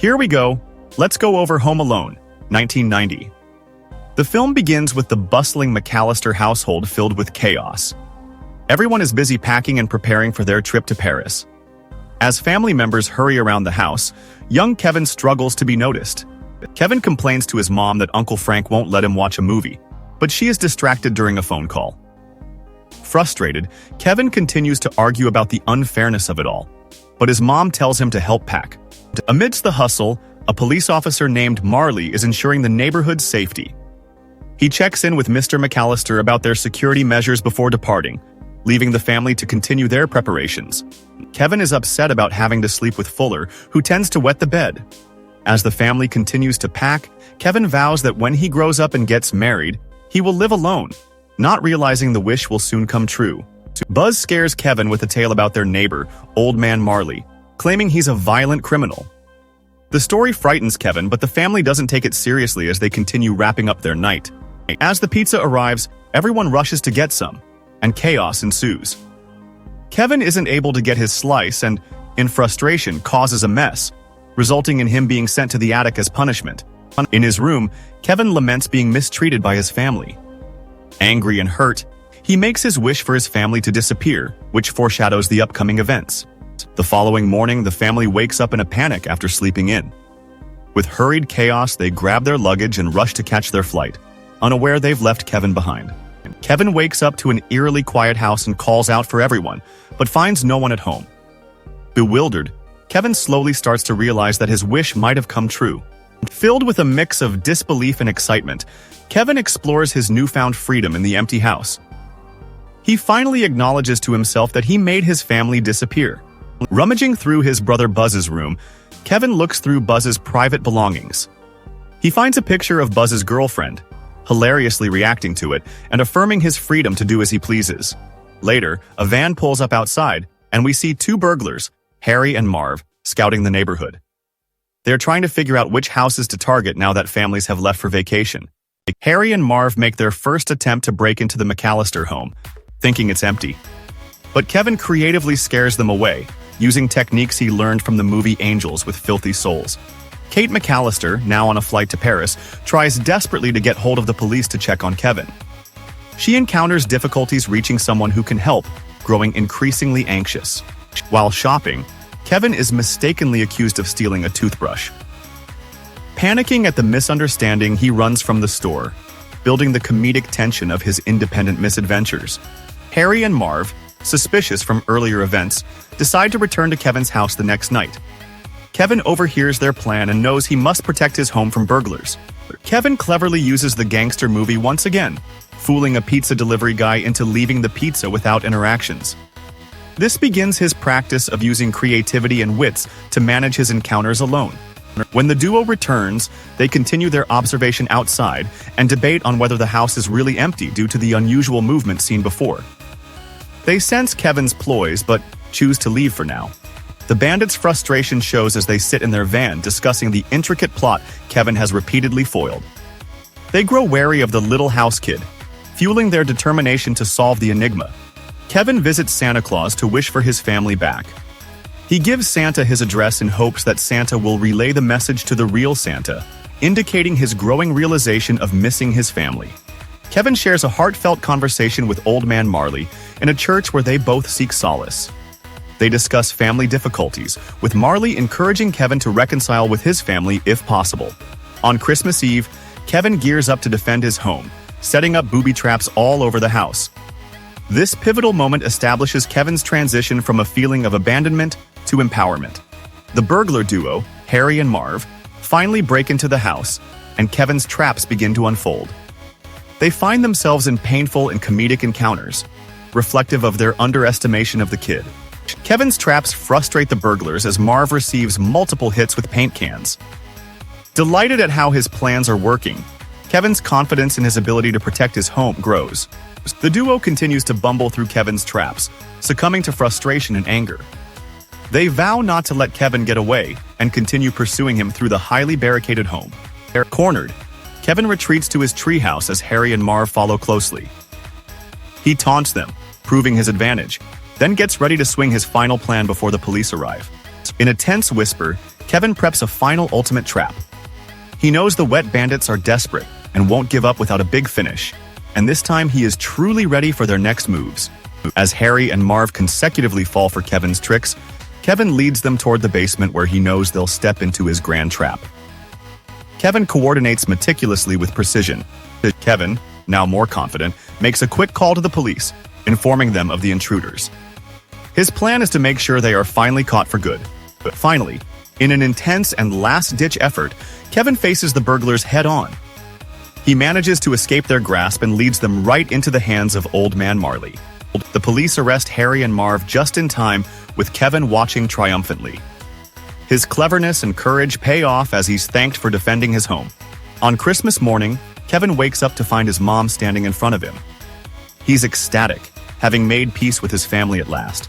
Here we go. Let's go over Home Alone, 1990. The film begins with the bustling McAllister household filled with chaos. Everyone is busy packing and preparing for their trip to Paris. As family members hurry around the house, young Kevin struggles to be noticed. Kevin complains to his mom that Uncle Frank won't let him watch a movie, but she is distracted during a phone call. Frustrated, Kevin continues to argue about the unfairness of it all, but his mom tells him to help pack. Amidst the hustle, a police officer named Marley is ensuring the neighborhood's safety. He checks in with Mr. McAllister about their security measures before departing, leaving the family to continue their preparations. Kevin is upset about having to sleep with Fuller, who tends to wet the bed. As the family continues to pack, Kevin vows that when he grows up and gets married, he will live alone, not realizing the wish will soon come true. Buzz scares Kevin with a tale about their neighbor, Old Man Marley, claiming he's a violent criminal. The story frightens Kevin, but the family doesn't take it seriously as they continue wrapping up their night. As the pizza arrives, everyone rushes to get some, and chaos ensues. Kevin isn't able to get his slice and, in frustration, causes a mess, resulting in him being sent to the attic as punishment. In his room, Kevin laments being mistreated by his family. Angry and hurt, he makes his wish for his family to disappear, which foreshadows the upcoming events. The following morning, the family wakes up in a panic after sleeping in. With hurried chaos, they grab their luggage and rush to catch their flight, unaware they've left Kevin behind. Kevin wakes up to an eerily quiet house and calls out for everyone, but finds no one at home. Bewildered, Kevin slowly starts to realize that his wish might have come true. Filled with a mix of disbelief and excitement, Kevin explores his newfound freedom in the empty house. He finally acknowledges to himself that he made his family disappear. Rummaging through his brother Buzz's room, Kevin looks through Buzz's private belongings. He finds a picture of Buzz's girlfriend, hilariously reacting to it and affirming his freedom to do as he pleases. Later, a van pulls up outside, and we see two burglars, Harry and Marv, scouting the neighborhood. They're trying to figure out which houses to target now that families have left for vacation. Harry and Marv make their first attempt to break into the McAllister home, thinking it's empty. But Kevin creatively scares them away, using techniques he learned from the movie Angels with Filthy Souls. Kate McAllister, now on a flight to Paris, tries desperately to get hold of the police to check on Kevin. She encounters difficulties reaching someone who can help, growing increasingly anxious. While shopping, Kevin is mistakenly accused of stealing a toothbrush. Panicking at the misunderstanding, he runs from the store, building the comedic tension of his independent misadventures. Harry and Marv, suspicious from earlier events, decide to return to Kevin's house the next night. Kevin overhears their plan and knows he must protect his home from burglars. Kevin cleverly uses the gangster movie once again, fooling a pizza delivery guy into leaving the pizza without interactions. This begins his practice of using creativity and wits to manage his encounters alone. When the duo returns, they continue their observation outside and debate on whether the house is really empty due to the unusual movement seen before. They sense Kevin's ploys but choose to leave for now. The bandits' frustration shows as they sit in their van discussing the intricate plot Kevin has repeatedly foiled. They grow wary of the little house kid, fueling their determination to solve the enigma. Kevin visits Santa Claus to wish for his family back. He gives Santa his address in hopes that Santa will relay the message to the real Santa, indicating his growing realization of missing his family. Kevin shares a heartfelt conversation with Old Man Marley in a church where they both seek solace. They discuss family difficulties, with Marley encouraging Kevin to reconcile with his family if possible. On Christmas Eve, Kevin gears up to defend his home, setting up booby traps all over the house. This pivotal moment establishes Kevin's transition from a feeling of abandonment to empowerment. The burglar duo, Harry and Marv, finally break into the house, and Kevin's traps begin to unfold. They find themselves in painful and comedic encounters, reflective of their underestimation of the kid. Kevin's traps frustrate the burglars as Marv receives multiple hits with paint cans. Delighted at how his plans are working, Kevin's confidence in his ability to protect his home grows. The duo continues to bumble through Kevin's traps, succumbing to frustration and anger. They vow not to let Kevin get away and continue pursuing him through the highly barricaded home. Cornered, Kevin retreats to his treehouse as Harry and Marv follow closely. He taunts them, proving his advantage, then gets ready to swing his final plan before the police arrive. In a tense whisper, Kevin preps a final ultimate trap. He knows the wet bandits are desperate and won't give up without a big finish, and this time he is truly ready for their next moves. As Harry and Marv consecutively fall for Kevin's tricks, Kevin leads them toward the basement where he knows they'll step into his grand trap. Kevin coordinates meticulously with precision. Kevin, now more confident, makes a quick call to the police, informing them of the intruders. His plan is to make sure they are finally caught for good. But finally, in an intense and last-ditch effort, Kevin faces the burglars head-on. He manages to escape their grasp and leads them right into the hands of Old Man Marley. The police arrest Harry and Marv just in time, with Kevin watching triumphantly. His cleverness and courage pay off as he's thanked for defending his home. On Christmas morning, Kevin wakes up to find his mom standing in front of him. He's ecstatic, having made peace with his family at last.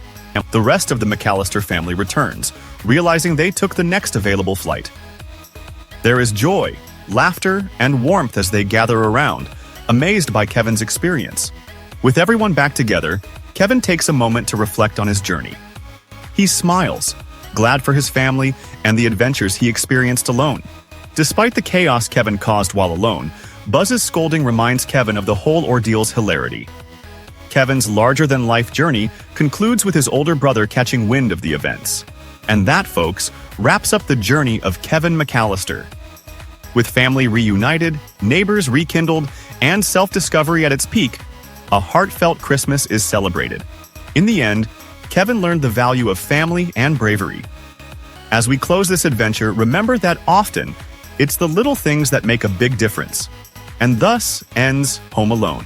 The rest of the McAllister family returns, realizing they took the next available flight. There is joy, laughter, and warmth as they gather around, amazed by Kevin's experience. With everyone back together, Kevin takes a moment to reflect on his journey. He smiles, glad for his family and the adventures he experienced alone. Despite the chaos Kevin caused while alone, Buzz's scolding reminds Kevin of the whole ordeal's hilarity. Kevin's larger-than-life journey concludes with his older brother catching wind of the events. And that, folks, wraps up the journey of Kevin McAllister. With family reunited, neighbors rekindled, and self-discovery at its peak, a heartfelt Christmas is celebrated. In the end, Kevin learned the value of family and bravery. As we close this adventure, remember that often, it's the little things that make a big difference. And thus ends Home Alone.